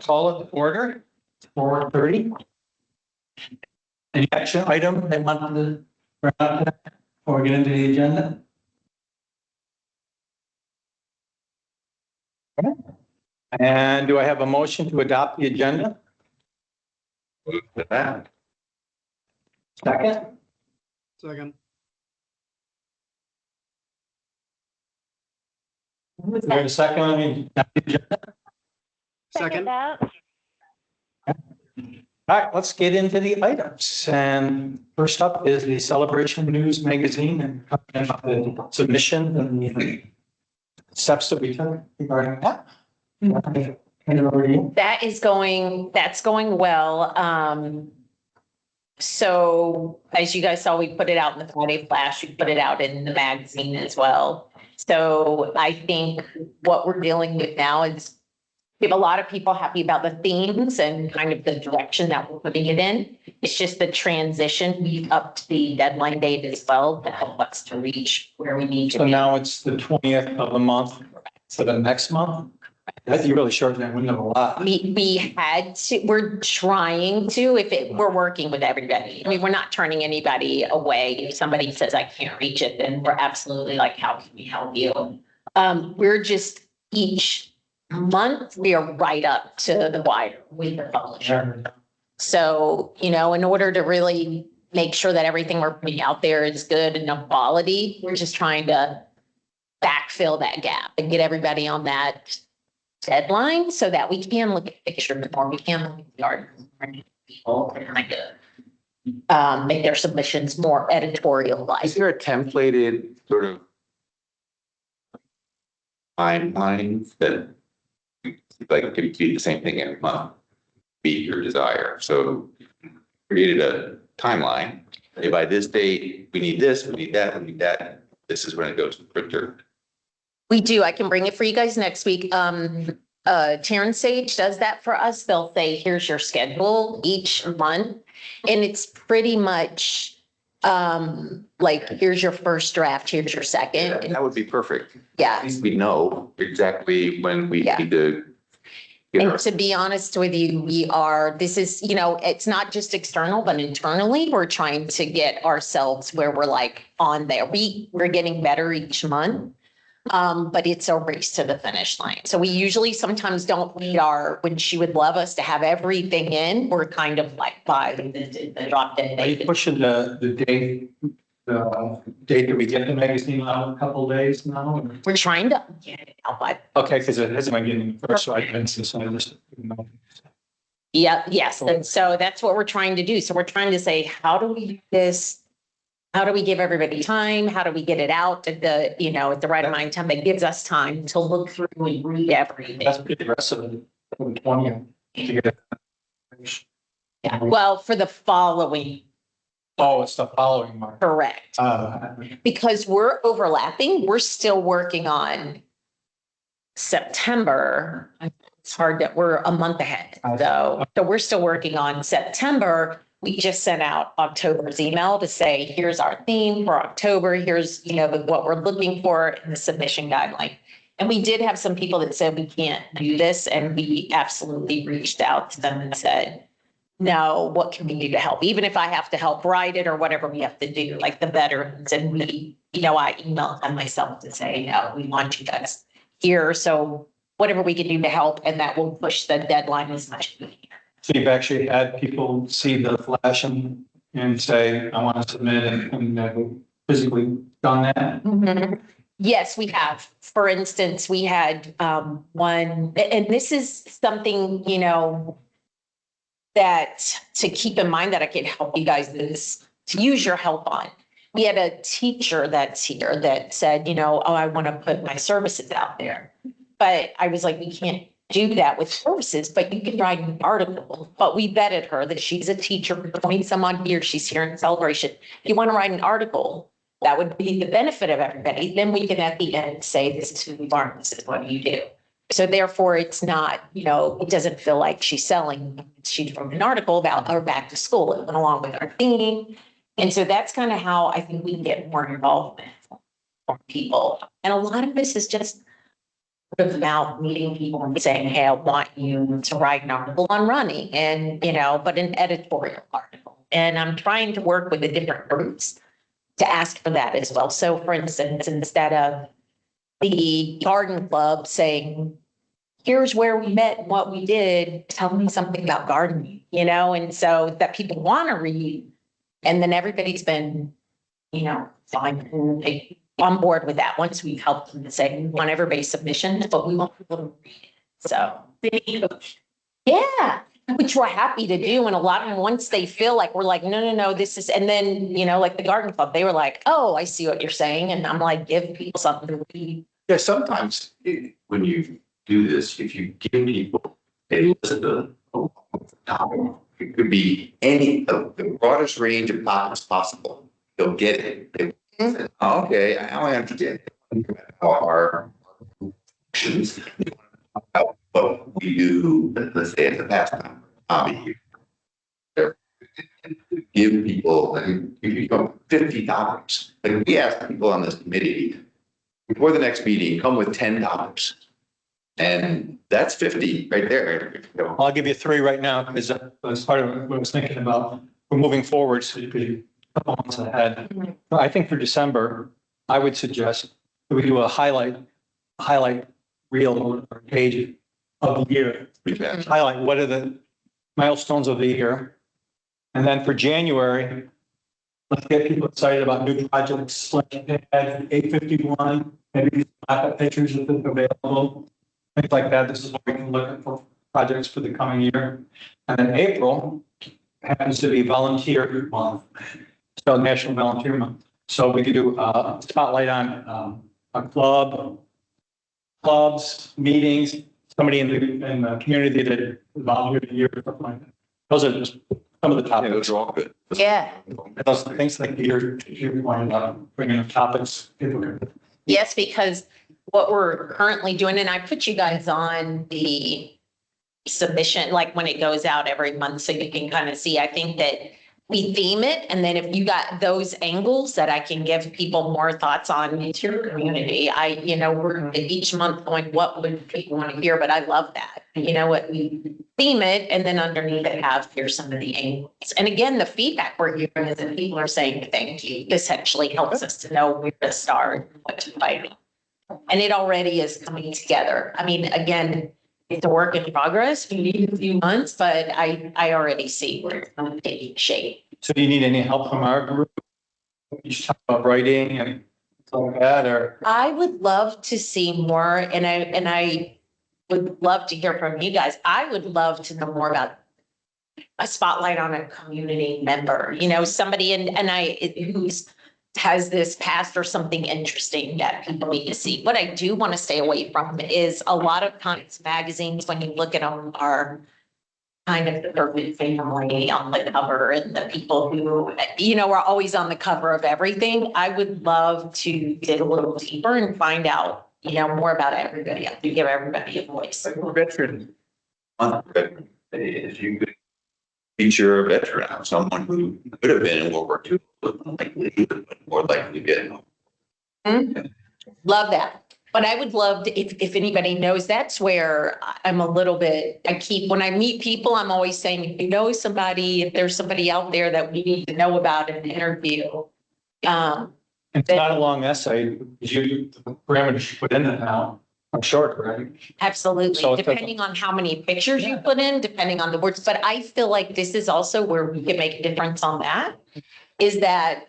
Call it to order, 4:30. Any action item they want to bring up before we get into the agenda? And do I have a motion to adopt the agenda? Second? Second. Do we have a second on the agenda? Second. that. All right, let's get into the items. And first up is the Celebration News Magazine and the submission and the steps that we took regarding that. Hand it over to you. That's going well. So as you guys saw, we put it out in the Friday Flash, we put it out in the magazine as well. So I think what we're dealing with now is we have a lot of people happy about the themes and kind of the direction that we're putting it in. It's just the transition, we upped the deadline date as well to help us to reach where we need to So be. now it's the 20th of the month for the next month. I think you really shortened that window a lot. We had to, we're trying to, we're working with everybody. I mean, we're not turning anybody away. If somebody says, I can't reach it, then we're absolutely like, how can we help you? We're just each month, we are right up to the wire with the publisher. So, in order to really make sure that everything we're putting out there is good and of quality, we're just trying to backfill that gap and get everybody on that deadline so that we can look at pictures more, we can look at the articles more, people can kind of make their submissions more Is editorialized. there a templated sort of timeline that like could be the same thing every month? Be your desire. So created a timeline. Hey, by this date, we need this, we need that, we need that. This is when it goes to the printer. We do, I can bring it for you guys next week. Terrence Sage does that for us. They'll say, here's your schedule each month. And it's pretty much like, here's your first draft, here's your second. That would be perfect. At Yeah. least we know exactly when we Yeah. need to. get our- And to be honest with you, this is, it's not just external, but internally, we're trying to get ourselves where we're like on there. We're getting better each month. But it's a race to the finish line. So we usually sometimes don't meet when she would love us to have everything in, we're kind of like by the drop dead Are you date. pushing the date that we get the magazine out a couple days now? We're trying to get it out by, Okay, because it hasn't been getting first, so I didn't see some of this. yeah, yes. And so that's what we're trying to do. So we're trying to say, how do we do this? How do we give everybody time? How do we get it out at the right amount of time that gives us time to look through and read everything? That's pretty aggressive. 20 to get it. Yeah. Well, for the following, Oh, it's the following month. correct. Because we're overlapping, we're still working on September. It's hard that we're a month ahead. So we're still working on September. We just sent out October's email to say, here's our theme for October. Here's, what we're looking for in the submission guideline. And we did have some people that said, we can't do this. And we absolutely reached out to them and said, no, what can we do to help? Even if I have to help write it or whatever we have to do, like the veterans. And I emailed them myself to say, no, we want you guys here. So whatever we can do to help, and that will push the deadline as much as we can. So you've actually had people see the flash and say, I want to submit and have physically done that? Yes, we have. For instance, we had one, and this is something, that to keep in mind that I can help you guys to use your help on. We had a teacher that's here that said, oh, I want to put my services out there. But I was like, we can't do that with services, but you can write an article. But we vetted her that she's a teacher for 20 some odd years. She's here in Celebration. If you want to write an article, that would be the benefit of everybody. Then we can at the end say, this is who you are, this is what you do. So therefore, it's not, it doesn't feel like she's selling. She wrote an article about her back to school. It went along with our theme. And so that's kind of how I think we can get more involvement from people. And a lot of this is just word of mouth, meeting people and saying, hey, I want you to write an article on running and, but an editorial article. And I'm trying to work with the different groups to ask for that as well. So for instance, instead of the garden club saying, here's where we met and what we did, tell me something about gardening, and so that people want to read. And then everybody's been, fine and they on board with that. Once we've helped them to say, we want everybody's submissions, but we want people to read it. So, yeah, which we're happy to do. And a lot of them, once they feel like we're like, no, this is, and then, like the garden club, they were like, oh, I see what you're saying. And I'm like, give people something to read. Yeah, sometimes when you do this, if you give people a list of topics, it could be any of the broadest range of topics possible. They'll get it. They say, "Oh, okay, I only understand our actions, about what we do, let's say at the pastime hobby. Give people, if you go 50 topics, like we ask people on this committee, before the next meeting, come with 10 topics. And that's 50 right there. I'll give you 3 right now, because that's part of what I was thinking about. We're moving forward, so you could, a couple months ahead. I think for December, I would suggest that we do a highlight reel or page of the year. Highlight what are the milestones of the year. And then for January, let's get people excited about new projects like 851, maybe backup pictures if it's available, things like that. This is what we can look at for projects for the coming year. And then April happens to be volunteer month, so National Volunteer Month. So we could do a spotlight on a clubs, meetings, somebody in the community that volunteered a year or something like that. Those are just some of the topics. Those are all good. Yeah. Those things like Peter pointed out, bringing up topics. Yes, because what we're currently doing, and I put you guys on the submission, like when it goes out every month, so you can kind of see, I think that we theme it. And then if you got those angles that I can give people more thoughts on into your community, we're each month going, what would people want to hear? But I love that. What we theme it and then underneath it have here's some of the angles. And again, the feedback we're hearing is that people are saying, thank you. This actually helps us to know where to start, what to fight. And it already is coming together. I mean, again, it's a work in progress. We need a few months, but I already see where it's going to take shape. So do you need any help from our group? You should talk about writing and stuff like that, or? I would love to see more, and I would love to hear from you guys. I would love to know more about a spotlight on a community member, somebody who's has this past or something interesting that people need to see. What I do want to stay away from is a lot of times magazines, when you look at them, are kind of the perfect family on the cover and the people who, are always on the cover of everything. I would love to dig a little deeper and find out, more about everybody, to give everybody a voice. Veteran month, if you could feature a veteran, someone who could have been in World War II, more likely to get. Love that. But I would love to, if anybody knows, that's where I'm a little bit, when I meet people, I'm always saying, if you know somebody, if there's somebody out there that we need to know about in an interview. It's not a long essay, the parameters you put in it now are short, right? Absolutely, So it doesn't- depending on how many pictures you put in, depending on the words, but I feel like this is also where we can make a difference on that, is that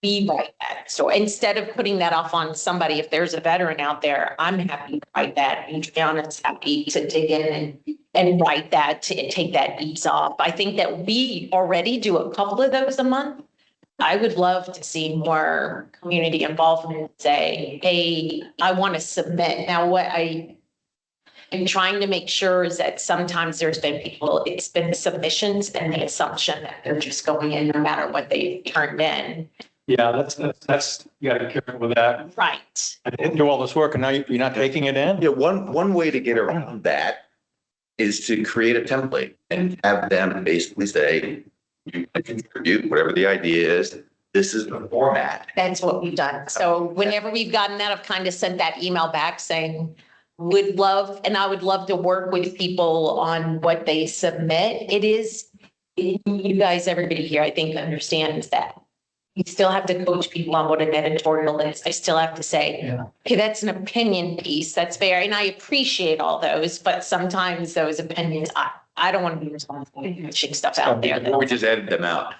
we write that. So instead of putting that off on somebody, if there's a veteran out there, I'm happy to write that. Adriana's happy to dig in and write that, to take that ease off. I think that we already do a couple of those a month. I would love to see more community involvement, say, hey, I want to submit. Now, what I'm trying to make sure is that sometimes there's been people, it's been submissions and the assumption that they're just going in no matter what they've turned in. Yeah, that's, you gotta be careful with that. Right. I didn't do all this work and now you're not taking it in? Yeah, one way to get around that is to create a template and have them basically say, you can contribute, whatever the idea is, this is the format. That's what we've done. So whenever we've gotten that, I've kind of sent that email back saying, would love, and I would love to work with people on what they submit. It is, you guys, everybody here, I think understands that. You still have to coach people on what an editorial is. I still have to say, Yeah. okay, that's an opinion piece. That's fair. And I appreciate all those, but sometimes those opinions, I don't want to be responsible for pushing stuff out there. We just edit them out.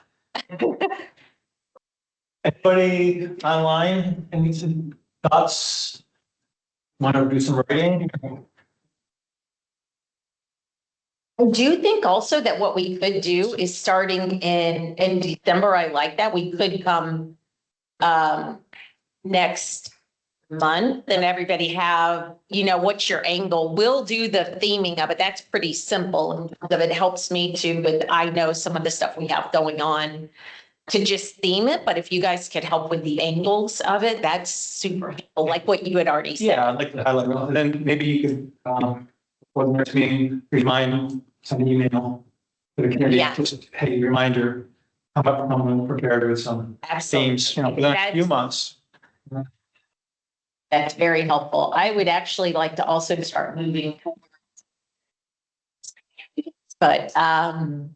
Anybody online, any thoughts? Want to do some writing? I do think also that what we could do is starting in December, I like that, we could come next month and everybody have, what's your angle? We'll do the theming of it. That's pretty simple. And it helps me too, but I know some of the stuff we have going on to just theme it. But if you guys could help with the angles of it, that's super helpful, like what you had already said. Yeah, I'd like to highlight, and then maybe you could, for the next meeting, send an email to the community, Yeah. just, hey, reminder, come prepared with some Absolutely. themes, for the next few months. That's very helpful. I would actually like to also start moving. But our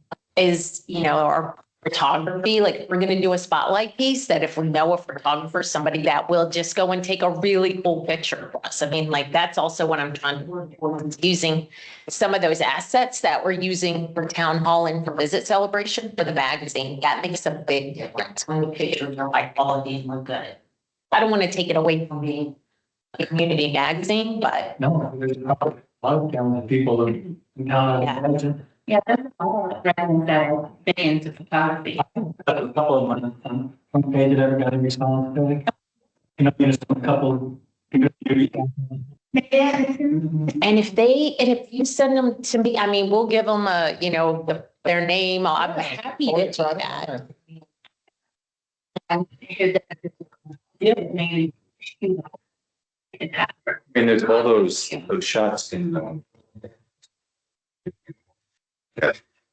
photography, like if we're gonna do a spotlight piece, that if we know a photographer, somebody that will just go and take a really cool picture for us. I mean, like that's also what I'm trying to work towards, using some of those assets that we're using for town hall and for visit celebration for the magazine. That makes a big difference when the pictures are high quality and look good. I don't want to take it away from being a community magazine, but No, there's a lot of talented people in town. yeah. Yeah, that's all friends that are big into photography. A couple of them, one page that ever got a response, just a couple. And if you send them to me, I mean, we'll give them their name. I'm happy to do that. And there's all those shots in,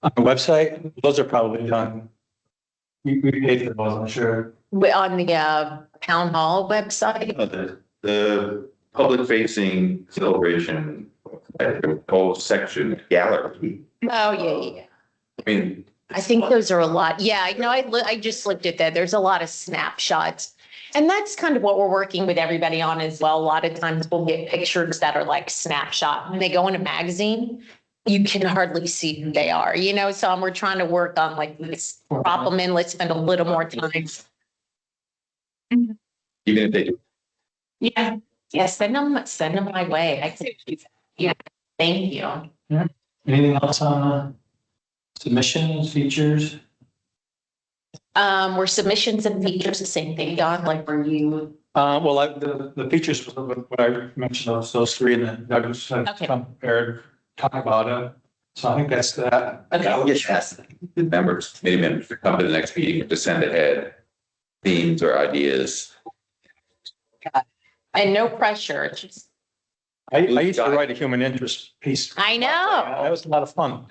On the website, those are probably done. We paid for those, I'm sure. On the town hall website. the public facing celebration, whole section gallery. Oh, yeah. I mean, I think those are a lot. Yeah, I know. I just looked at that. There's a lot of snapshots. And that's kind of what we're working with everybody on as well. A lot of times we'll get pictures that are like snapshot. When they go in a magazine, you can hardly see who they are, so we're trying to work on like, let's prop them in, let's spend a little more time. even if they do. Yeah. Yeah, send them my way. Yeah, thank you. Anything else on submissions, features? Were submissions and features the same thing, Don? Like, were you? The features, was what I mentioned, those three, and then Douglas had Okay. come prepared, talk about it. So I think that's that. Okay. I'll just ask the members, committee members to come to the next meeting to send ahead themes or ideas. And no pressure, it's just, I used to write a human interest piece. I know. That was a lot of fun,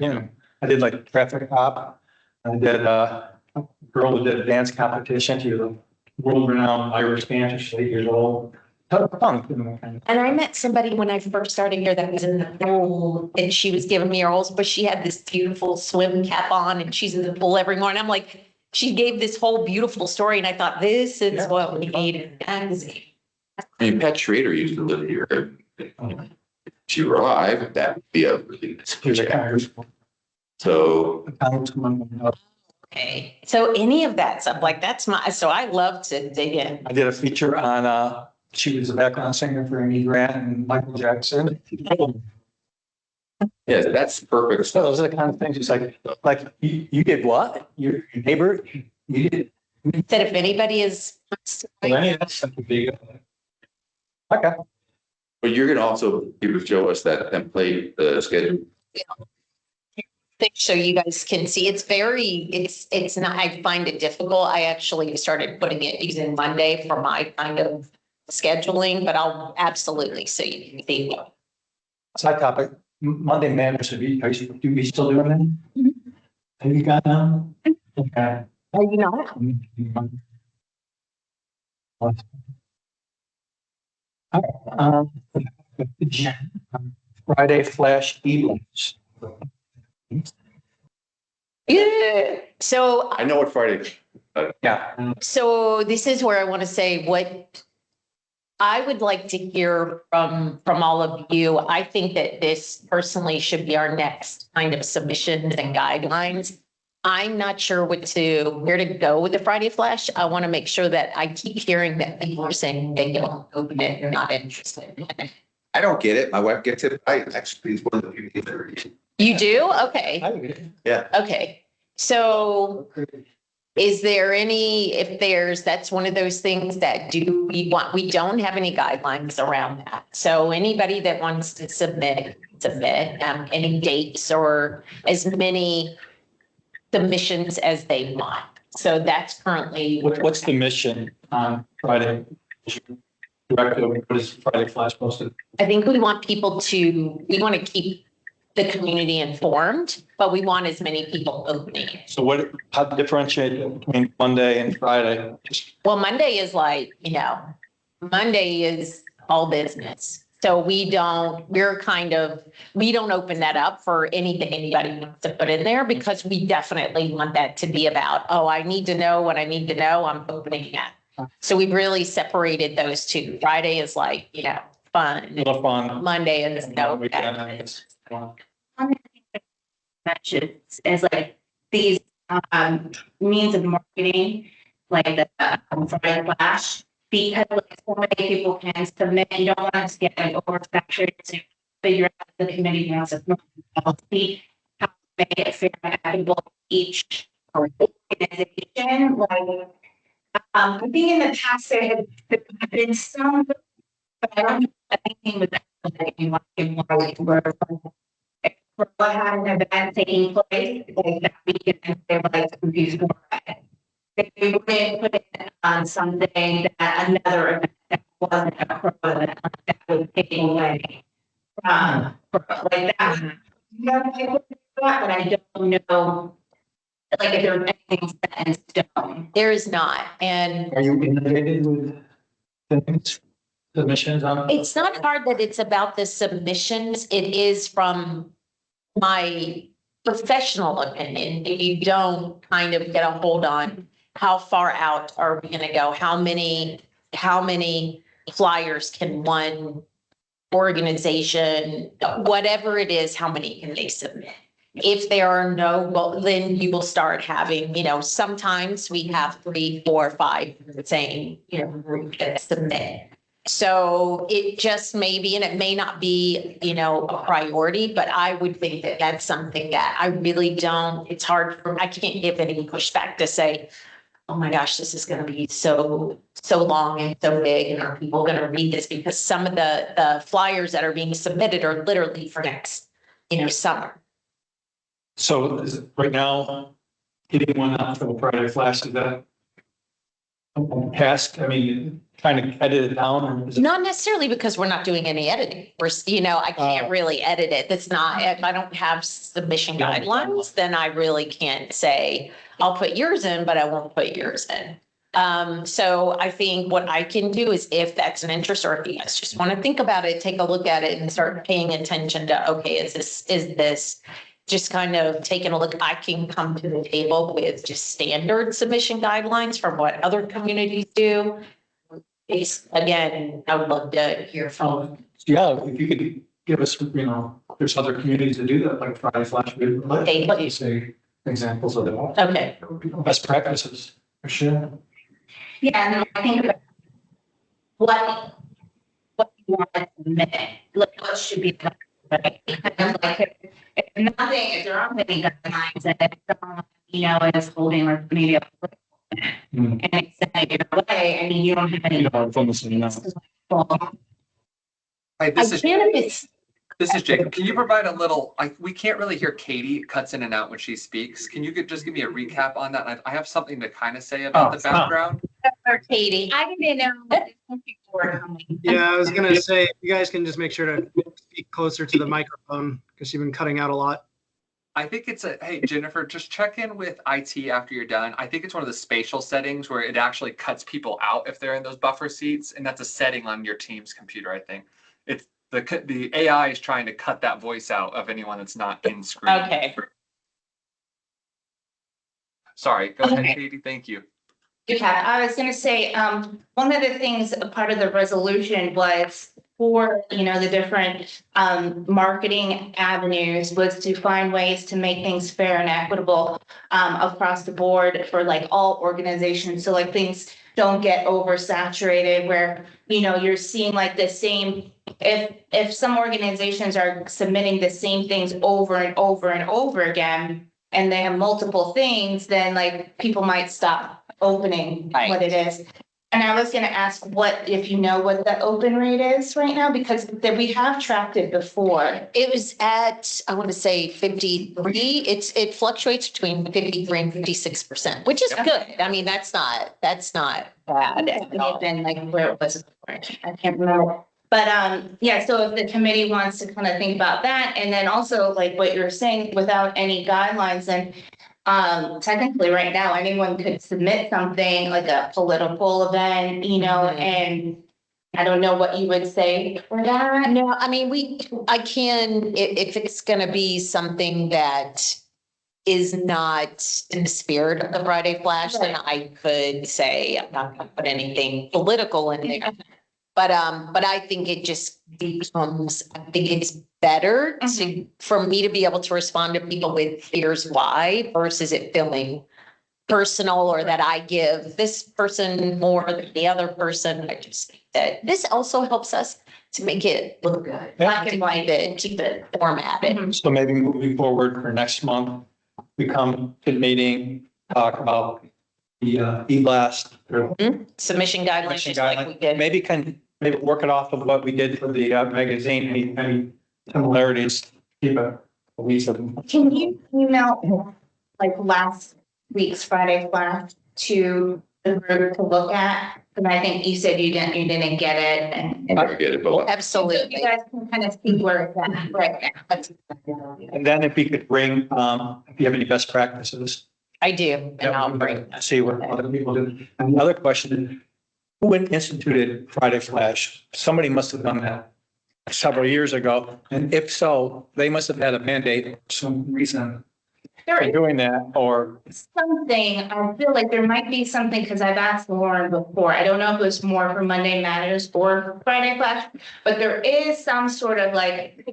I did like traffic cop. I did a girl who did a dance competition. She was a world-renowned Irish dancer, she's 8 years old. That was fun. And I met somebody when I first started here that was in the pool and she was giving me her holes, but she had this beautiful swim cap on and she's in the pool every morning. I'm like, she gave this whole beautiful story and I thought, this is what we need in a magazine. I mean, Pat Schrader used to live here. If she were alive, that would be a really nice Here's a picture. So Okay, so any of that stuff, like so I love to dig in. I did a feature on, she was a background singer for Amy Grant and Michael Jackson. yes, that's perfect So stuff. those are the kind of things, it's like you did what? Your neighbor, you did. That if anybody is. Well, any of that stuff would be good. Okay. But you're gonna also show us that template, schedule. So you guys can see, it's not, I find it difficult. I actually started putting it using Monday for my kind of scheduling, but I'll absolutely see. You can see. Side topic, Monday manners, are we still doing that? Mhm. Have you got them? Okay. Are you not? Friday flash e-books. Yeah. So I know what Friday, Yeah. So this is where I want to say what I would like to hear from all of you. I think that this personally should be our next kind of submissions and guidelines. I'm not sure where to go with the Friday Flash. I want to make sure that I keep hearing that people are saying they don't open it, they're not interested. I don't get it. My wife gets it. I actually, it's one of the few things that You do? Okay, yeah. okay. So is there any, if there's, that's one of those things that we don't have any guidelines around that. So anybody that wants to submit, any dates or as many submissions as they want. So that's currently, What's the mission on Friday? Director, what is Friday Flash posted? I think we want we want to keep the community informed, but we want as many people opening it. So how to differentiate between Monday and Friday? Just Well, Monday is like, Monday is all business. So we don't open that up for anything anybody wants to put in there because we definitely want that to be about, oh, I need to know what I need to know, I'm opening that. So we've really separated those two. Friday is like, fun. a little fun. Monday is no. Weekend. One of the things that mentioned is like these means of marketing, like the Friday Flash, because like so many people can submit, you don't want to get like oversaturated to figure out the committee wants to policy, how to make it fair and equitable to each organization. Like, I think in the past there have been some, but I don't know anything with that. For what had an event taking place, like that weekend, they were like confused for it. They wouldn't put it on something that another event that wasn't a pro event that was taken away from, like that. Yeah, but I don't know, like if there's anything set in stone. There is not. And Are you inundated with things, submissions on? it's not hard that it's about the submissions. It is from my professional opinion. If you don't kind of get a hold on how far out are we going to go? How many flyers can one organization, whatever it is, how many can they submit? If there are no, well, then you will start having, sometimes we have 3, 4, 5 saying, group that submit. So it just may be, and it may not be, a priority, but I would think that that's something that I really don't, it's hard I can't give any pushback to say, oh my gosh, this is going to be so long and so big. And are people going to read this? Because some of the flyers that are being submitted are literally for next, summer. So is it right now, getting one out for the Friday Flash, is that a task? I mean, trying to edit it down or is it? Not necessarily because we're not doing any editing. I can't really edit it. That's not, if I don't have submission Yeah. guidelines, then I really can't say, I'll put yours in, but I won't put yours in. So I think what I can do is if that's an interest or if you guys just want to think about it, take a look at it and start paying attention to, okay, is this just kind of taking a look, I can come to the table with just standard submission guidelines from what other communities do. Again, I would love to hear from. Yeah, if you could give us, there's other communities that do that, like Friday Flash. They do. Say examples of that. Okay, Best practices, for sure. Yeah, and then I think about what you want to submit, like what should be done, right? Because like if there aren't any guidelines and if someone, is holding or maybe a Mm. and it's sending it away, I mean, you don't have any. You know, from listening now. Hi, I can if it's, this is Jacob. Can you provide a little, we can't really hear Katie. It cuts in and out when she speaks. Can you just give me a recap on that? I have something to kind of say about the background. or Katie. I didn't know. Yeah, I was gonna say, if you guys can just make sure to speak closer to the microphone because you've been cutting out a lot. I think hey, Jennifer, just check in with IT after you're done. I think it's one of the spatial settings where it actually cuts people out if they're in those buffer seats. And that's a setting on your Teams computer, I think. the AI is trying to cut that voice out of anyone that's not in screen. Okay. Sorry, go ahead, Okay. Katie. Thank you. Yeah, I was gonna say, one of the things, a part of the resolution was for, the different, marketing avenues was to find ways to make things fair and equitable, across the board for like all organizations. So like things don't get oversaturated where, you're seeing like the same, if some organizations are submitting the same things over and over and over again, and they have multiple things, then like people might stop opening Right. what it is. And I was gonna ask if you know what the open rate is right now, because we have tracked it before. It was at, I want to say 53. It fluctuates between 53 and 56%, which is good. I mean, that's not bad at all. Then like where it was before, I can't remember. But yeah, so if the committee wants to kind of think about that, and then also like what you're saying, without any guidelines, then technically right now, anyone could submit something like a political event, Mhm. and I don't know what you would say for that. No, I mean, I can, if it's gonna be something that is not in the spirit of the Friday Flash, then I could say, I'm not gonna put anything political in there. But I think it just becomes, I think it's better for me to be able to respond to people with here's why versus it feeling personal or that I give this person more than the other person. I just think that this also helps us to make it look good. Black and white. Keep it formatted. So maybe moving forward for next month, we come to the meeting, talk about the e-blast. or Submission guidelines, just like we did. Maybe work it off of what we did for the magazine, any similarities, keep a list of them. Can you email like last week's Friday Flash to the group to look at? And I think you said you didn't get it and. I get it, but So Absolutely. you guys can kind of see where it's at right now. And then if we could bring, if you have any best practices. I do, and I'll bring. See what other people do. And the other question, who instituted Friday Flash? Somebody must have done that several years ago. And if so, they must have had a mandate for some reason There for is doing that, or something, I feel like there might be something, because I've asked Lauren before, I don't know if it was more for Monday Matters or Friday Flash, but there is some sort of like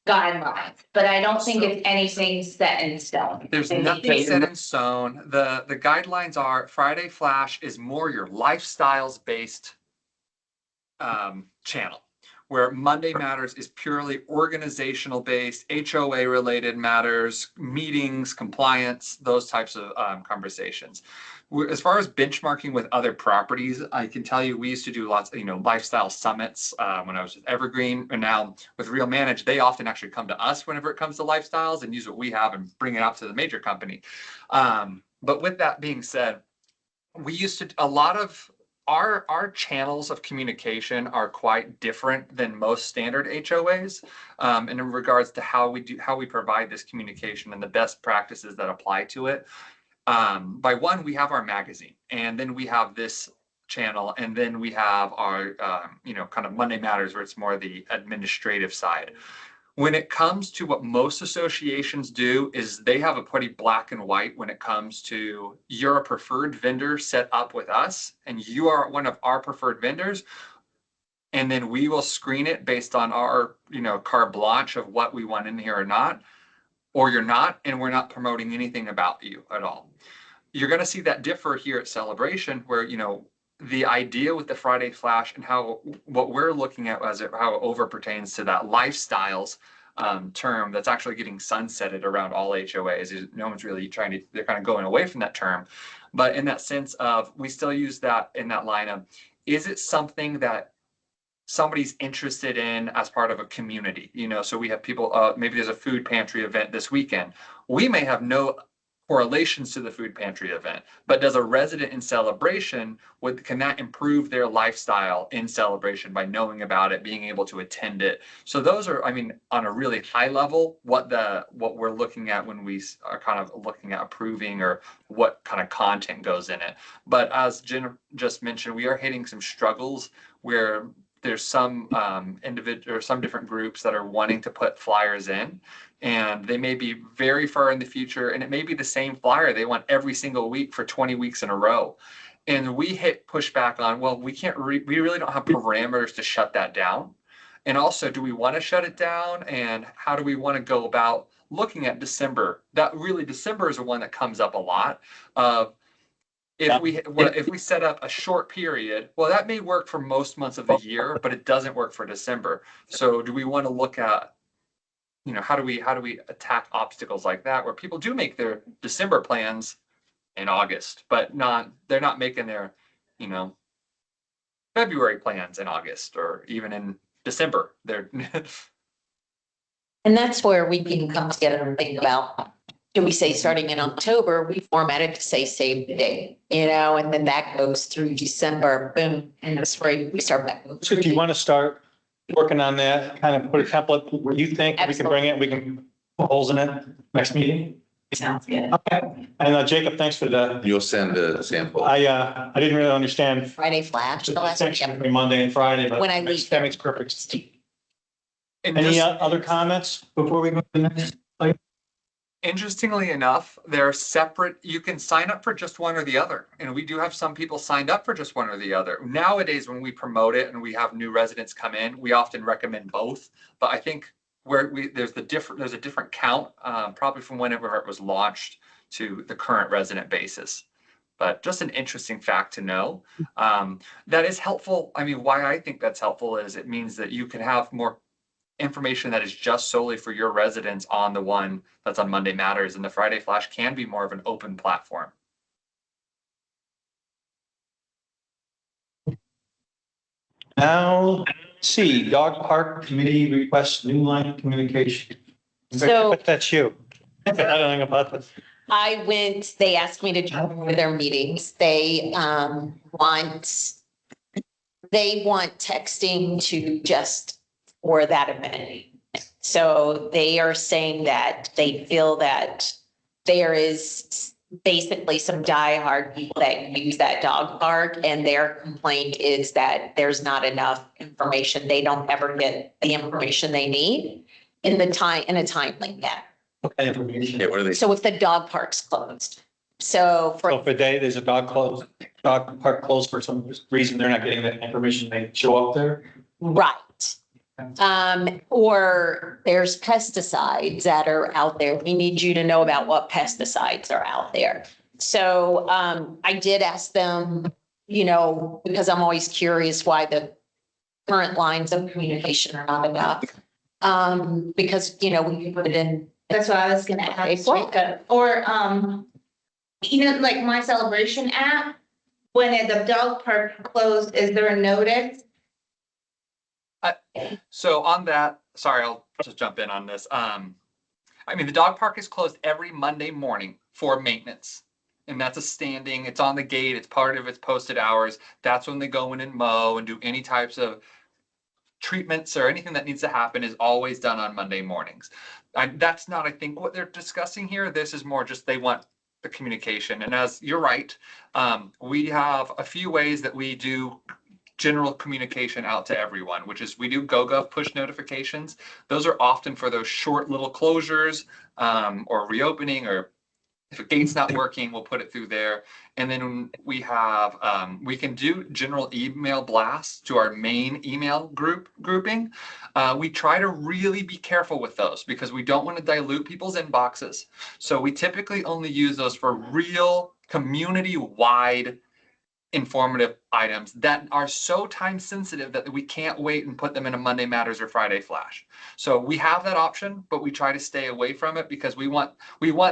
guidelines, but I don't think it's anything set in stone. There's nothing set in stone. The guidelines are Friday Flash is more your lifestyles based channel, where Monday Matters is purely organizational based, HOA related matters, meetings, compliance, those types of conversations. As far as benchmarking with other properties, I can tell you we used to do lots of, lifestyle summits when I was with Evergreen, and now with Real Manage, they often actually come to us whenever it comes to lifestyles and use what we have and bring it out to the major company. But with that being said, we used to, a lot of our channels of communication are quite different than most standard HOAs in regards to how we provide this communication and the best practices that apply to it. By one, we have our magazine, and then we have this channel, and then we have our kind of Monday Matters, where it's more the administrative side. When it comes to what most associations do, is they have a pretty black and white when it comes to you're a preferred vendor set up with us, and you are one of our preferred vendors. And then we will screen it based on our, carte blanche of what we want in here or not, or you're not, and we're not promoting anything about you at all. You're going to see that differ here at Celebration, where, the idea with the Friday Flash and what we're looking at as how it over pertains to that lifestyles term that's actually getting sunsetted around all HOAs. No one's really they're kind of going away from that term. But in that sense of, we still use that in that line of, is it something that somebody's interested in as part of a community? So we have people, maybe there's a food pantry event this weekend. We may have no correlations to the food pantry event, but does a resident in Celebration, can that improve their lifestyle in Celebration by knowing about it, being able to attend it? So those are, on a really high level, what we're looking at when we are kind of looking at approving or what kind of content goes in it. But as Jen just mentioned, we are hitting some struggles where there's some individual or some different groups that are wanting to put flyers in, and they may be very far in the future, and it may be the same flyer they want every single week for 20 weeks in a row. And we hit pushback on, well, we really don't have parameters to shut that down. And also, do we want to shut it down? And how do we want to go about looking at December? December is the one that comes up a lot. If we set up a short period, well, that may work for most months of the year, but it doesn't work for December. So do we want to look at, how do we attack obstacles like that, where people do make their December plans in August, but they're not making their, February plans in August or even in December. And that's where we can come together and think about, do we say starting in October, we format it to say save the date, and then that goes through December, boom, and that's where we start back. So do you want to start working on that, kind of put a template where you think we can bring it, we can put holes in it next meeting? Sounds good. Okay. And Jacob, thanks for the, You'll send a sample. I didn't really understand Friday flash, the the last one. distinction between Monday and Friday, but When I leave. that makes perfect sense. And Any just- other comments before we go to the next? Interestingly enough, they're separate. You can sign up for just one or the other. And we do have some people signed up for just one or the other. Nowadays, when we promote it and we have new residents come in, we often recommend both. But I think there's a different count, probably from whenever it was launched to the current resident basis. But just an interesting fact to know. That is helpful. I mean, why I think that's helpful is it means that you can have more information that is just solely for your residents on the one that's on Monday Matters, and the Friday Flash can be more of an open platform. Now, see, dog park committee requests new line of communication. So- But that's you. I don't know about this. They asked me to join one of their meetings. They want texting to just for that amenity. So they are saying that they feel that there is basically some diehard people that use that dog park, and their complaint is that there's not enough information. They don't ever get the information they need in a timely manner. Okay, information. Yeah, what are they? So if the dog park's closed, so So if a day there's a dog park closed for some reason, they're not getting that information, they show up there. right. Or there's pesticides that are out there. We need you to know about what pesticides are out there. So, I did ask them, because I'm always curious why the current lines of communication are not enough. Because, we can put it in. That's what I was gonna ask. Facebook. Jacob. Or, like my celebration app, when the dog park closed, is there a notice? So on that, sorry, I'll just jump in on this. The dog park is closed every Monday morning for maintenance. And that's it's on the gate, it's part of its posted hours. That's when they go in and mow and do any types of treatments or anything that needs to happen is always done on Monday mornings. That's not, I think, what they're discussing here. This is more just they want the communication. And as you're right, we have a few ways that we do general communication out to everyone, which is we do GoGov push notifications. Those are often for those short little closures or reopening, or if a gate's not working, we'll put it through there. And then we have, we can do general email blasts to our main email grouping. We try to really be careful with those because we don't want to dilute people's inboxes. So we typically only use those for real community-wide informative items that are so time sensitive that we can't wait and put them in a Monday Matters or Friday Flash. So we have that option, but we try to stay away from it because we want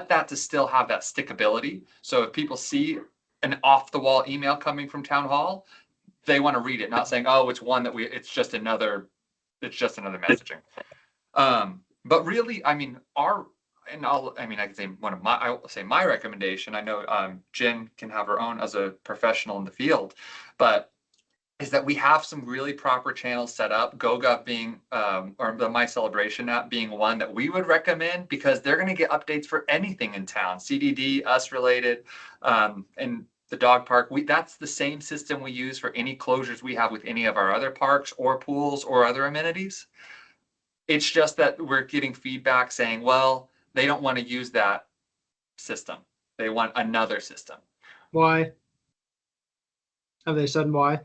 that to still have that stickability. So if people see an off the wall email coming from Town Hall, they want to read it, not saying, oh, it's one that it's just another messaging. But really, I can say I'll say my recommendation. I know Jen can have her own as a professional in the field, but is that we have some really proper channels set up, GoGov being, or the My Celebration app being one that we would recommend because they're going to get updates for anything in town, CDD, us related, and the dog park, that's the same system we use for any closures we have with any of our other parks or pools or other amenities. It's just that we're getting feedback saying, well, they don't want to use that system. They want another system. Why? Have they said why?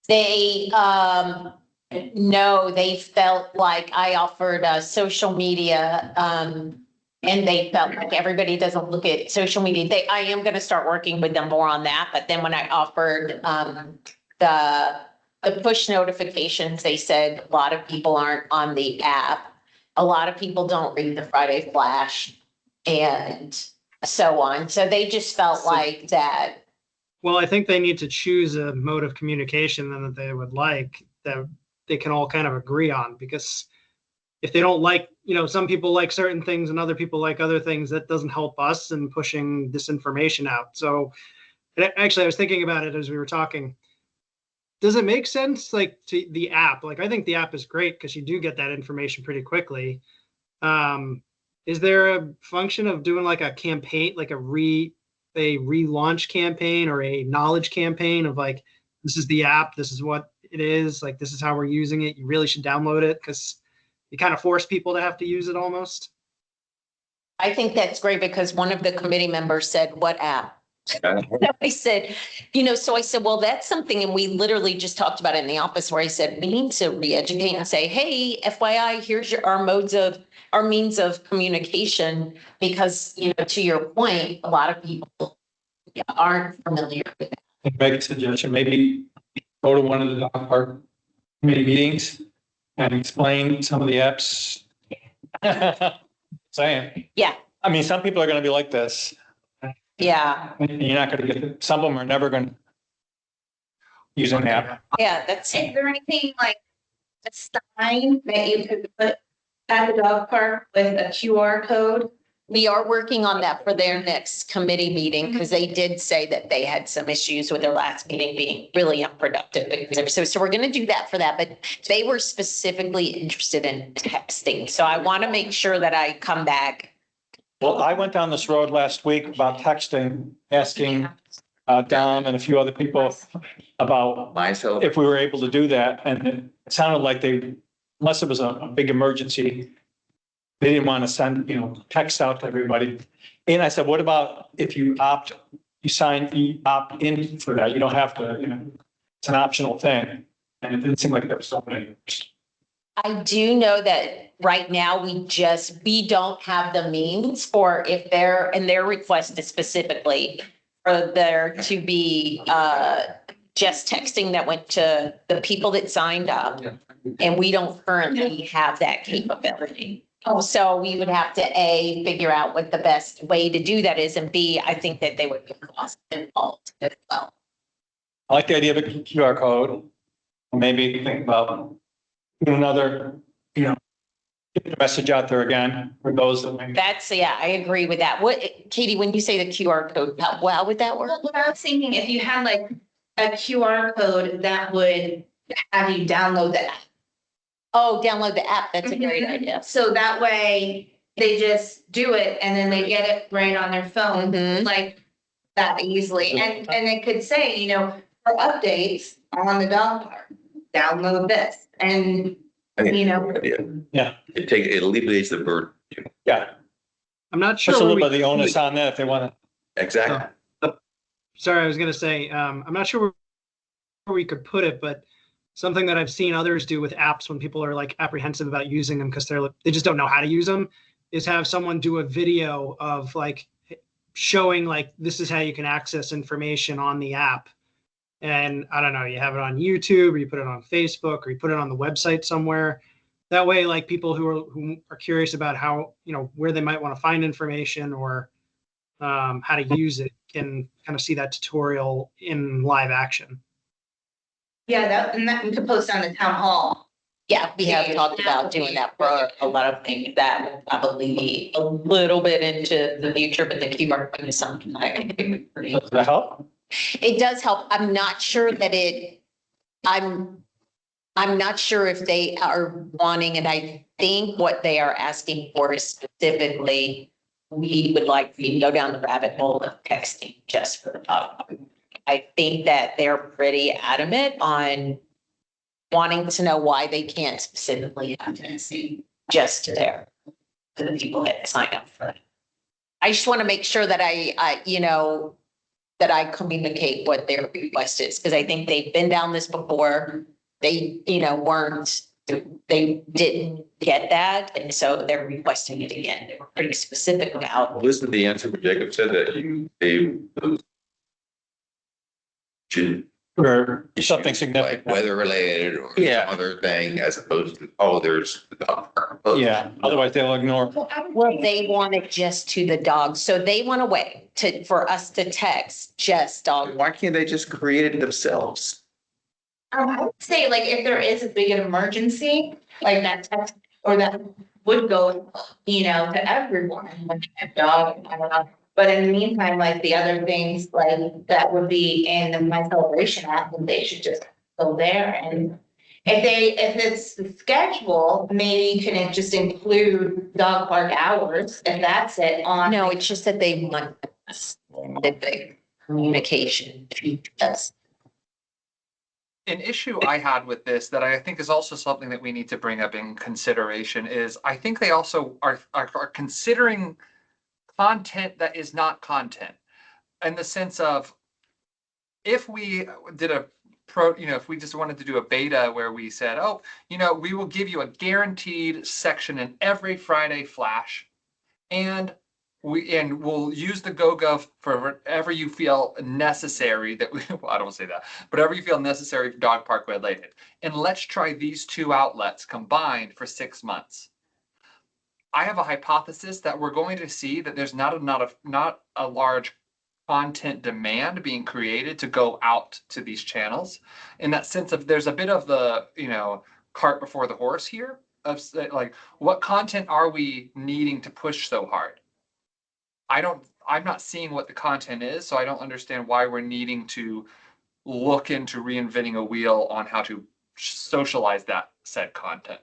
They, no, they felt like I offered social media, and they felt like everybody doesn't look at social media. I am gonna start working with them more on that, but then when I offered, the push notifications, they said a lot of people aren't on the app. A lot of people don't read the Friday Flash and so on. So they just felt like that. Well, I think they need to choose a mode of communication then that they would like, that they can all kind of agree on, because if they don't like, some people like certain things and other people like other things, that doesn't help us in pushing disinformation out. So actually, I was thinking about it as we were talking. Does it make sense, like, to the app? Like, I think the app is great because you do get that information pretty quickly. Is there a function of doing like a campaign, like a relaunch campaign or a knowledge campaign of like, this is the app, this is what it is, like, this is how we're using it, you really should download it, because you kind of force people to have to use it almost? I think that's great because one of the committee members said, what app? I said, so I said, well, that's something, and we literally just talked about it in the office where I said, we need to re-educate and say, hey, FYI, here's our means of communication, because, to your point, a lot of people aren't familiar with that. Make a suggestion, maybe go to one of the dog park committee meetings and explain some of the apps. Saying. Yeah. I mean, some people are gonna be like this. Yeah, And you're not gonna get, some of them are never gonna use an app. yeah, that's, Is there anything like a sign that you could put at the dog park with a QR code? we are working on that for their next committee meeting, because they did say that they had some issues with their last meeting being really unproductive. So we're gonna do that for that, but they were specifically interested in texting. So I want to make sure that I come back. Well, I went down this road last week about texting, asking Don and a few other people about Myself, if we were able to do that. And it sounded like they, unless it was a big emergency, they didn't want to send, text out to everybody. And I said, what about if you opt in for that? You don't have to, it's an optional thing. And it didn't seem like there was so many. I do know that right now we don't have the means for and their request is specifically for there to be just texting that went to the people that signed up. And we don't currently have that capability. So we would have to figure out what the best way to do that is, and B, I think that they would be cost involved as well. I like the idea of a QR code. Maybe think about another, get the message out there again for those that maybe. I agree with that. Katie, when you say the QR code, how would that work? Well, what I was thinking, if you had like a QR code that would have you download the app. Oh, download the app. That's a great idea. So that way they just do it and then they get it right on their phone, Mhm. like that easily. And it could say, for updates on the dog park, download this. And, I think you it's know. a good idea. Yeah, It alleviates the burden. yeah. I'm not Just a sure. little bit of the onus on that if they want to. Exactly. Sorry, I was gonna say, I'm not sure where we could put it, but something that I've seen others do with apps when people are like apprehensive about using them because they just don't know how to use them, is have someone do a video of like showing like, this is how you can access information on the app. And I don't know, you have it on YouTube or you put it on Facebook or you put it on the website somewhere. That way, like people who are curious about how, where they might want to find information or how to use it can kind of see that tutorial in live action. Yeah, and we could post on the town hall. Yeah, we have talked about doing that for a lot of things that will probably be a little bit into the future, but the QR code is something I think. Does that help? It does help. I'm not sure that I'm not sure if they are wanting, and I think what they are asking for is specifically we would like to go down the rabbit hole of texting just for the dog. I think that they're pretty adamant on wanting to know why they can't specifically have texting just to the people that sign up for it. I just want to make sure that that I communicate what their request is, because I think they've been down this before. They, they didn't get that, and so they're requesting it again. They were pretty specific about. Listen to the answer when Jacob said that they should For something like significant. weather related or Yeah. some other thing as opposed to, oh, there's the dog park. Yeah, otherwise they'll ignore. Well, they want it just to the dogs, so they want a way for us to text just dog. Why can't they just create it themselves? I would say like if there is a big emergency, like that text or that would go, to everyone, like a dog, I don't know. But in the meantime, like the other things like that would be in the My Celebration app, and they should just go there and if it's the schedule, maybe can it just include dog park hours if that's it on. No, it's just that they want us, the communication to us. An issue I had with this that I think is also something that we need to bring up in consideration is I think they also are considering content that is not content, in the sense of if we did if we just wanted to do a beta where we said, oh, we will give you a guaranteed section in every Friday flash, and we'll use the GoGov for whatever you feel necessary that well, I don't say that, but whatever you feel necessary for dog park related. And let's try these two outlets combined for 6 months. I have a hypothesis that we're going to see that there's not a large content demand being created to go out to these channels, in that sense of there's a bit of the, cart before the horse here of like, what content are we needing to push so hard? I'm not seeing what the content is, so I don't understand why we're needing to look into reinventing a wheel on how to socialize that said content.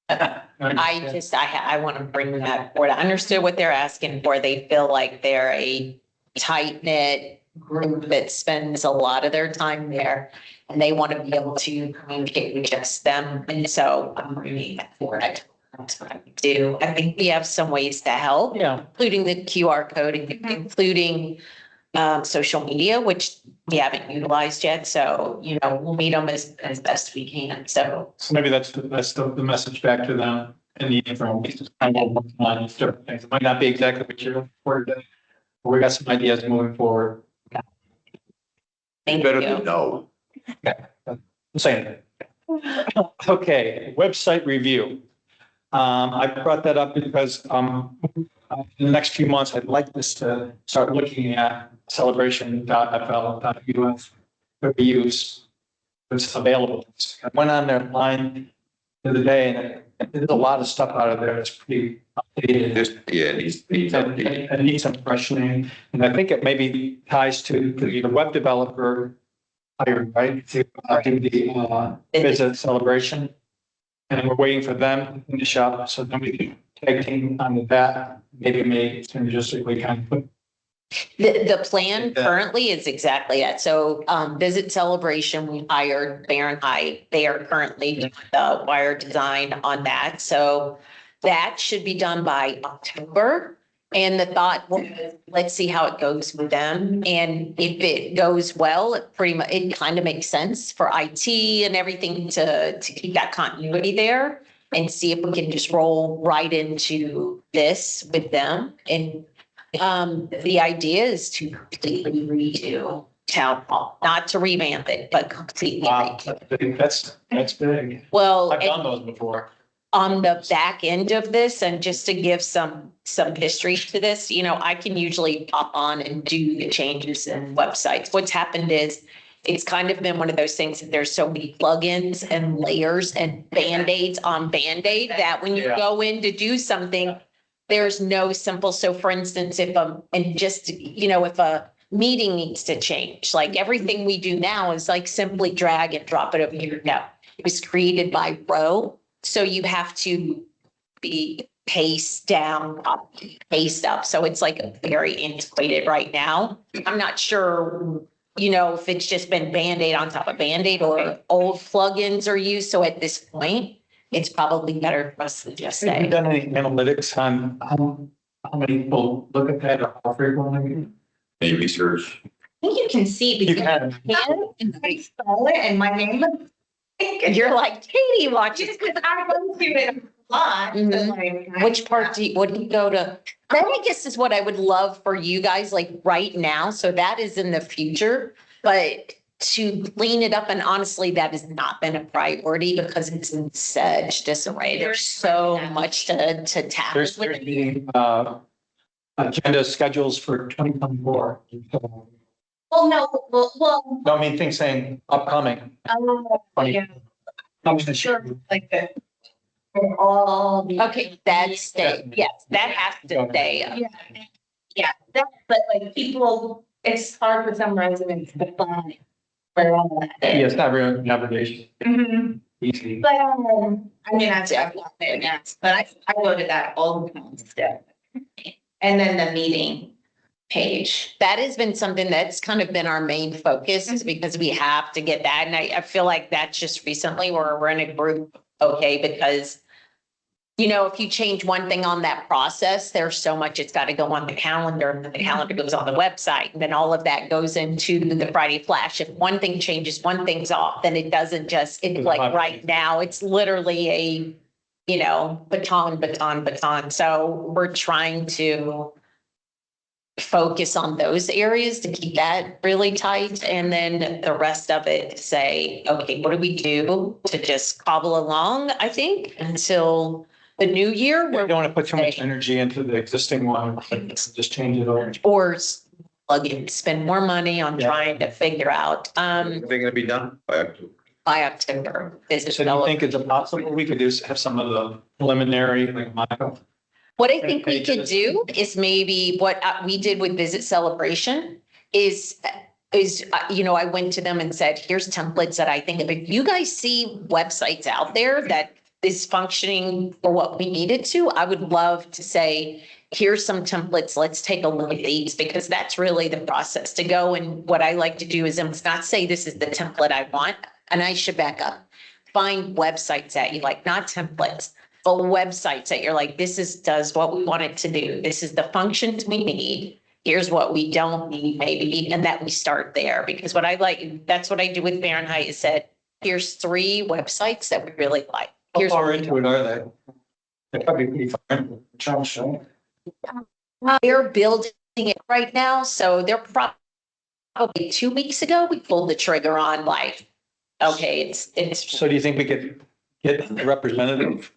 I want to bring that forward. I understood what they're asking for. They feel like they're a tight knit group that spends a lot of their time there, and they want to be able to communicate with just them. And so I'm bringing that forward. That's what I would do. I think we have some ways to help, Yeah, including the QR code, including social media, which we haven't utilized yet. So, we'll meet them as best we can. So so maybe that's the message back to them and the information. And we'll work on different things. It might not be exactly what you're looking for today, but we got some ideas moving forward. thank Better you. than no. I'm saying it. Okay, website review. I brought that up because, in the next few months, I'd like this to start looking at celebration.fl.us reviews. It's available. I went on their line the other day and there's a lot of stuff out of there that's pretty updated. It needs updating. And needs some freshening. And I think it maybe ties to the web developer hiring, right? To do the visit celebration. And we're waiting for them to finish up, so then we can tag team on that, maybe synergistically kind of put. The plan currently is exactly that. So, Visit Celebration, we hired Fahrenheit. They are currently doing the wire design on that. So that should be done by October. And the thought was, let's see how it goes with them. And if it goes well, it kind of makes sense for IT and everything to keep that continuity there and see if we can just roll right into this with them. And the idea is to completely redo town hall, not to revamp it, but completely redo. That's big. Well, I've done those before. on the back end of this, and just to give some history to this, I can usually pop on and do the changes in websites. What's happened is it's kind of been one of those things that there's so many plugins and layers and Band-Aids on Band-Aid that when you Yeah. go in to do something, there's no simple. So for instance, if a meeting needs to change, like everything we do now is like simply drag and drop it over here. No, it was created by Row. So you have to be paste down, copy, paste up. So it's like very antiquated right now. I'm not sure, you know, if it's just been Band-Aid on top of Band-Aid or old plugins are used. So at this point, it's probably better for us to just Have you say, done any analytics on how many people look at that or how frequently? Any research? I think you can see You because can. and I spell it and my name. and you're like, Katie watches. Just because I go to it a lot. so Mhm. like, Which part do you, what do you go to? That I guess is what I would love for you guys, like right now. So that is in the future. But to clean it up, and honestly, that has not been a priority because it's in such disarray. There's so much to tackle There's with it. the agenda schedules for 2024. Well, no, well, No, I mean, things saying upcoming. yeah, Upcoming. sure, like the. For all. the- Okay, that's stay, yes, that has to stay up. Yeah, yeah, that, but like people, it's hard for some residents to find where all that Yeah, is. it's not real navigation, Mhm. easy. But, I mean, I've got there now, but I go to that all the time still. And then the meeting page. That has been something that's kind of been our main focus is because we have to get that. And I feel like that's just recently where we're in a group, okay, because you know, if you change one thing on that process, there's so much, it's got to go on the calendar, and then the calendar goes on the website, and then all of that goes into the Friday Flash. If one thing changes, one thing's off, then it doesn't just, it's like right now, it's literally a, you know, baton. So we're trying to focus on those areas to keep that really tight. And then the rest of it say, okay, what do we do to just cobble along, I think, until the new year We where, don't want to put too much energy into the existing one, just change it over. or plug in, spend more money on Yeah. trying to figure out, Are they gonna be done by October? by October. Is it So do you think it's possible we could do, have some of the preliminary, like Michael? What I think we could do is maybe what we did with Visit Celebration is, you know, I went to them and said, here's templates that I think of. If you guys see websites out there that is functioning for what we needed to, I would love to say, here's some templates. Let's take a look at these because that's really the process to go. And what I like to do is not say this is the template I want. And I should back up. Find websites that you like, not templates, but websites that you're like, does what we want it to do. This is the functions we need. Here's what we don't need maybe, and that we start there. Because what I like, that's what I do with Fahrenheit is said, here's 3 websites that we really like. How Here's far what we into it are they? They're probably pretty far into it. Charles showing. They're building it right now, so they're probably 2 weeks ago, we pulled the trigger on like, okay, it's. So do you think we could get a representative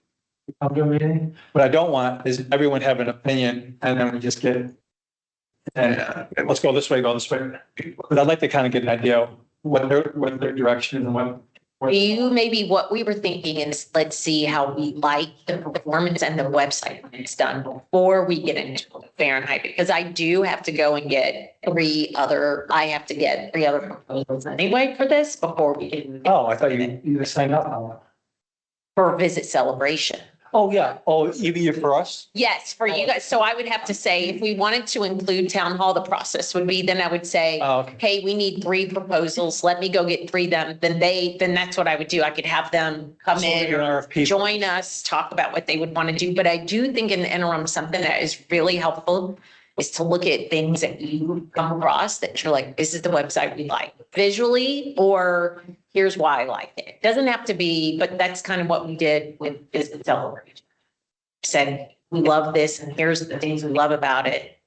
to come to a meeting? What I don't want is everyone have an opinion and then we just get, and let's go this way, go this way. But I'd like to kind of get an idea of what their direction is and what. You, maybe what we were thinking is, let's see how we like the performance and the website when it's done before we get into Fahrenheit, because I do have to go and get 3 other proposals anyway for this before we can. Oh, I thought you signed up on that. For Visit Celebration. Oh, yeah. Oh, either for us? Yes, for you guys. So I would have to say, if we wanted to include town hall, the process would be, then I would say, Oh, okay. hey, we need 3 proposals. Let me go get 3 done. Then that's what I would do. I could have them come So we in get an or RFP. join us, talk about what they would want to do. But I do think in the interim, something that is really helpful is to look at things that you come across that you're like, this is the website we like visually, or here's why I like it. Doesn't have to be, but that's kind of what we did with Visit Celebration. Said, we love this and here's the things we love about it.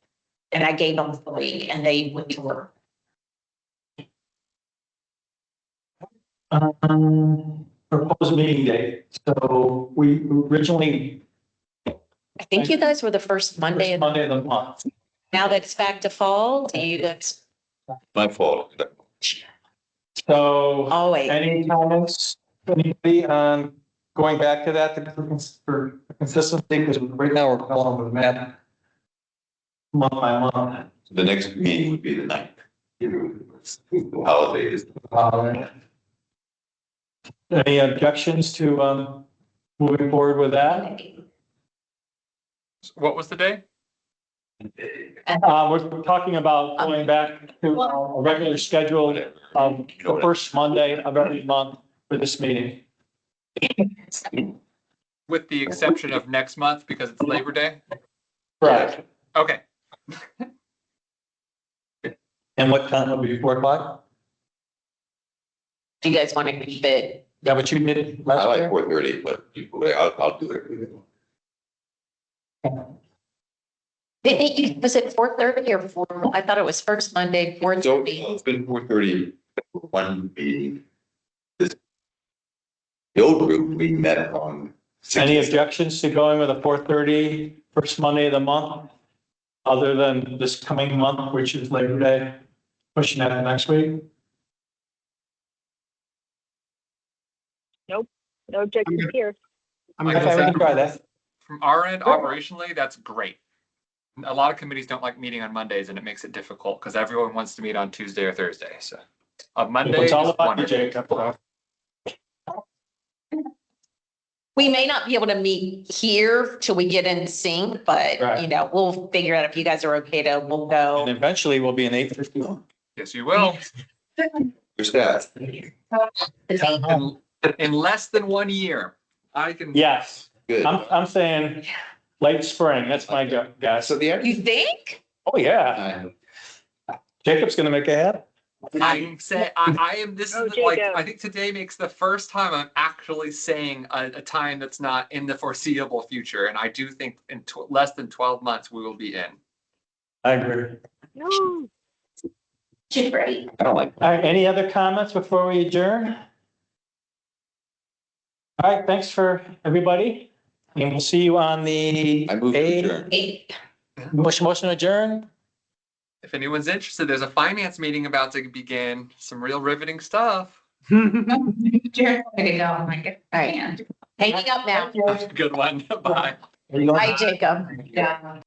And I gave them 3 and they went to work. Proposed meeting date. So we originally. I think you guys were the first Monday, and Monday of the month. now that it's back to fall, do you guys My fault. So always? any comments, anybody on going back to that for consistency? Because right now we're calling with Matt month by month. The next meeting would be the 9th. Holiday is. Any objections to moving forward with that? What was the day? We're talking about going back to a regular schedule of the first Monday of every month for this meeting. With the exception of next month because it's Labor Day? Correct. Okay, And what time will be 4 o'clock? Do you guys want to keep it? Is that what you did I last like year? 4:30, but I'll do it. Was it 4:30 or 4? I thought it was first Monday, So 4:30. it's been 4:30, one meeting. The old group, we met on. Any objections to going with a 4:30 first Monday of the month? Other than this coming month, which is Labor Day, pushing that to next week? No objections here. I'm Like I good with Okay, we that. can try that. from our end, operationally, that's great. A lot of committees don't like meeting on Mondays and it makes it difficult because everyone wants to meet on Tuesday or Thursday, so. A Monday It's all is about you, wonderful. Jacob. We may not be able to meet here till we get in sync, but Right. you know, we'll figure out if you guys are okay to, we'll And go. eventually we'll be an 8:50. Yes, you will. Your staff. In less than 1 year, I can. Yes, Good. I'm saying late spring, that's my guess. So the. You think? Oh, yeah, Jacob's gonna make it happen. I'm saying, I am, this Oh, is like, Jacob. I think today makes the first time I'm actually saying a time that's not in the foreseeable future. And I do think in less than 12 months, we will be in. I agree. No. Great. I don't like. All right, any other comments before we adjourn? All right, thanks for everybody, and we'll see you on the. I move to adjourn. Motion to adjourn? If anyone's interested, there's a finance meeting about to begin, some real riveting stuff. All right, hanging up now. Good one. Bye. Bye, Jacob. Yeah.